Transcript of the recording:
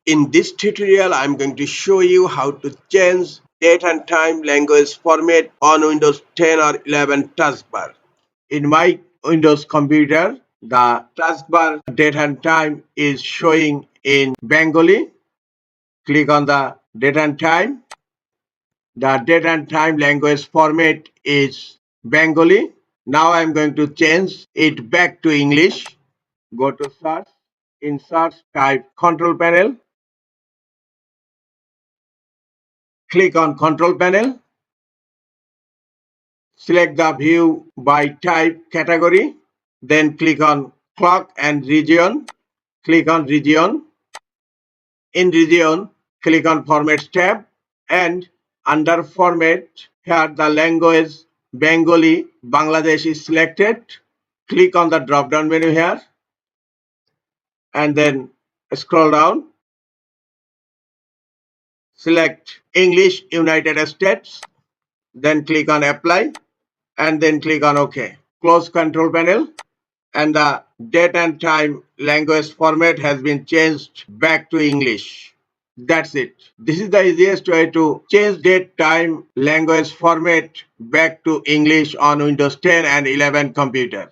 In this tutorial, I'm going to show you how to change date and time language format on Windows 10 or 11 taskbar. In my Windows computer, the taskbar date and time is showing in Bengali. Click on the date and time. The date and time language format is Bengali. Now I'm going to change it back to English. Go to search. In search, type control panel. Click on control panel. Select the view by type category. Then click on clock and region. Click on region. In region, click on Formats tab, and under Format, here the language Bengali Bangladesh is selected. Click on the drop down menu here and then scroll down. Select English United States, then click on Apply and then click on OK. Close control panel, and the date and time language format has been changed back to English. That's it. This is the easiest way to change date, time, language format back to English on Windows 10 and 11 computers.